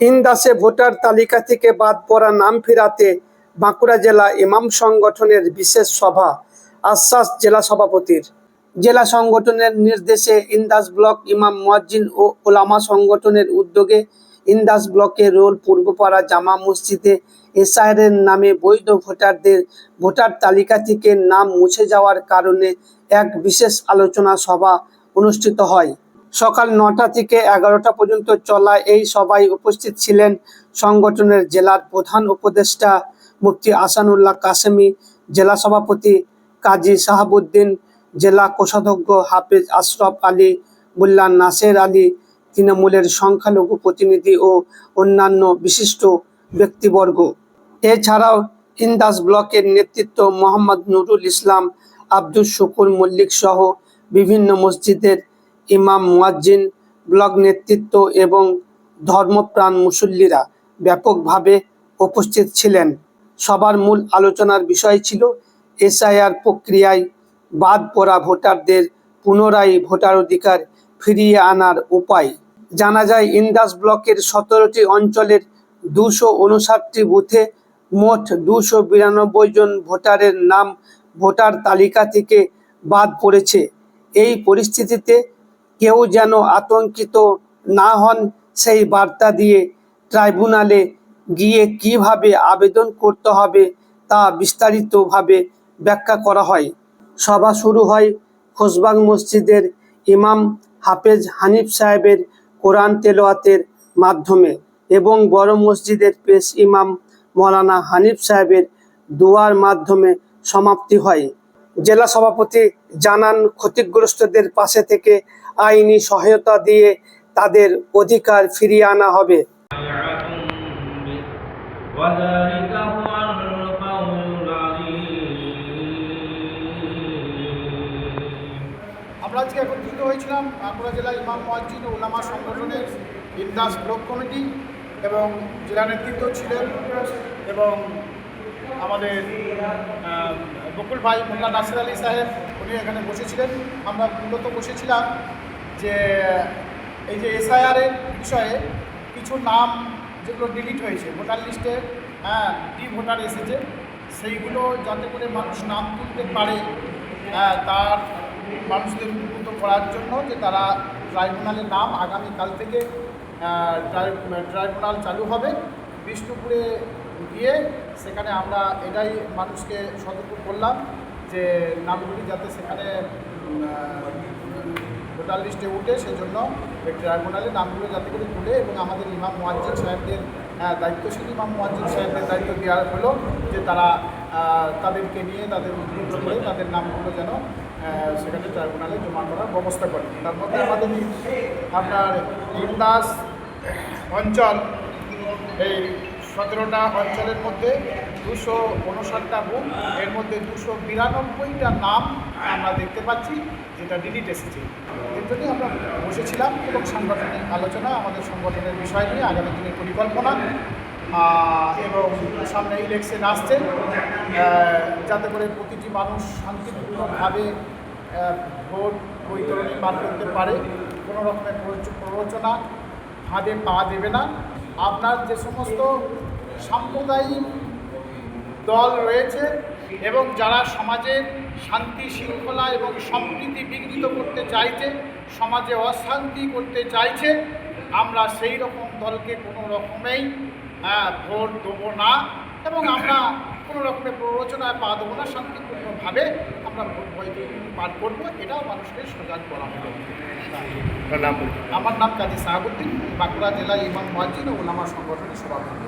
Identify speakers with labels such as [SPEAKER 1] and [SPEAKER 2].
[SPEAKER 1] ইন্দাসে voter তালিকা থেকে বাদ পড়া নাম ফেরাতে বাঁকুড়া জেলা ইমাম সংগঠনের বিশেষ সভা, আশ্বাস জেলা সভাপতির। জেলা সংগঠনের নির্দেশে ইন্দাস ব্লক ইমাম মুয়াজ্জিন ও ওলামা সংগঠনের উদ্যোগে ইন্দাস ব্লকের রোল পূর্বপাড়া জামা মসজিদে এসআইআরের নামে বৈধ ভোটারদের ভোটার তালিকা থেকে নাম মুছে যাওয়ার কারণে এক বিশেষ আলোচনা সভা অনুষ্ঠিত হয়। সকাল ৯টা থেকে ১১টা পর্যন্ত চলা এই সভায় উপস্থিত ছিলেন সংগঠনের জেলার প্রধান উপদেষ্টা মুফতি আহসানুল্লাহ কাসেমি, জেলা সভাপতি কাজী শাহাবুদ্দিন, জেলা কোষাধ্যক্ষ হাফেজ আশরাফ আলী, মোল্লা নাসের আলী, তৃণমূলের সংখ্যালঘু প্রতিনিধি ও অন্যান্য বিশিষ্ট ব্যক্তিবর্গ। এছাড়াও ইন্দাস ব্লকের নেতৃত্ব মোহাম্মদ নুরুল ইসলাম, আব্দুল শুকুর মল্লিক সহ বিভিন্ন মসজিদের ইমাম মুয়াজ্জিন, ব্লক নেতৃত্ব এবং ধর্মপ্রাণ মুসল্লিরা ব্যাপকভাবে উপস্থিত ছিলেন। সবার মূল আলোচনার বিষয় ছিল এসআইআর প্রক্রিয়ায় বাদ পড়া ভোটারদের পুনরায় ভোটাধিকার ফিরিয়ে আনার উপায়। জানা যায়, ইন্দাস ব্লকের 17টি অঞ্চলের 259টি বুথে মোট 292 জন ভোটারের নাম ভোটার তালিকা থেকে বাদ পড়েছে। এই পরিস্থিতিতে কেউ যেন আতঙ্কিত না হন, সেই বার্তা দিয়ে ট্রাইব্যুনালে গিয়ে কিভাবে আবেদন করতে হবে তা বিস্তারিতভাবে ব্যাখ্যা করা হয়। সভা শুরু হয় খোশবাগ মসজিদের ইমাম হাফেজ হানিফ সাহেবের কোরআন তেলাওয়াতের মাধ্যমে এবং বড় মসজিদের পেশ ইমাম মৌলানা হানিফ সাহেবের দোয়ার মাধ্যমে সমাপ্তি হয়। জেলা সভাপতি জানান, ক্ষতিগ্রস্তদের পাশে থেকে আইনি সহায়তা দিয়ে তাদের অধিকার ফিরিয়ে আনা হবে।
[SPEAKER 2] আমরা আজকে একত্রিত হয়েছিলাম বাঁকুড়া জেলা ইমাম মুয়াজ্জিন ও ওলামা সংগঠনের ইন্দাস ব্লক কমিটি এবং জেলা নেতৃত্ব ছিলেন এবং আমাদের বকুল ভাই মোল্লা নাসের আলী সাহেব, উনি এখানে বসেছিলেন। আমরা মূলত বসেছিলাম যে এই যে এসআইআরের বিষয়ে কিছু নাম যেগুলো ডিলিট হয়েছে ভোটার লিস্টে, ডি ভোটার এসেছে, সেইগুলো যাতে করে মানুষ নাম তুলতে পারে তার মানুষদের উদ্বুদ্ধ করার জন্য যে তারা ট্রাইব্যুনালের নাম আগামীকাল থেকে ট্রাইব্যুনাল চালু হবে বিষ্ণুপুরে গিয়ে, সেখানে আমরা এটাই মানুষকে সতর্ক করলাম যে নামগুলি যাতে সেখানে ভোটার লিস্টে উঠে, সেই জন্য ট্রাইব্যুনালে নামগুলো যাতে করে তুলে এবং আমাদের ইমাম মুয়াজ্জিন সাহেবদের দায়িত্বশীল ইমাম মুয়াজ্জিন সাহেবদের দায়িত্ব দেওয়া হলো যে তারা তাদেরকে নিয়ে তাদের উদ্বুদ্ধ করে তাদের নামগুলো যেন সেখানে ট্রাইব্যুনালে জমা করার ব্যবস্থা করে। তার মধ্যে আমাদের আপনার ইন্দাস অঞ্চল, এই 17টা অঞ্চলের মধ্যে 259টা বুথ, এর মধ্যে 292টা নাম আমরা দেখতে পাচ্ছি যেটা ডিলিট এসেছে। এর জন্যই আমরা বসেছিলাম এবং সাংগঠনিক আলোচনা, আমাদের সংগঠনের বিষয় নিয়ে আগামী দিনের পরিকল্পনা এবং সামনে ইলেকশন আসছে, যাতে করে প্রতিটি মানুষ শান্তিপূর্ণভাবে ভোট বৈতরণী পার করতে পারে, কোনো রকমের প্ররোচনা ফাঁদে পা দেবে না। আপনার যে সমস্ত সাম্প্রদায়িক দল রয়েছে এবং যারা সমাজের শান্তি শৃঙ্খলা এবং সম্প্রীতি বিঘ্নিত করতে চাইছে, সমাজে অশান্তি করতে চাইছে, আমরা সেই রকম দলকে কোনো রকমেই ভোট দেবো না এবং আমরা কোনো রকমের প্ররোচনায় পা দেবো না। শান্তিপূর্ণভাবে আমরা ভোট পার করবো, এটাও মানুষকে সজাগ করা হবে। আমার নাম কাজী শাহাবুদ্দিন, বাঁকুড়া জেলা ইমাম মুয়াজ্জিন ও ওলামা সংগঠনের সভাপতি।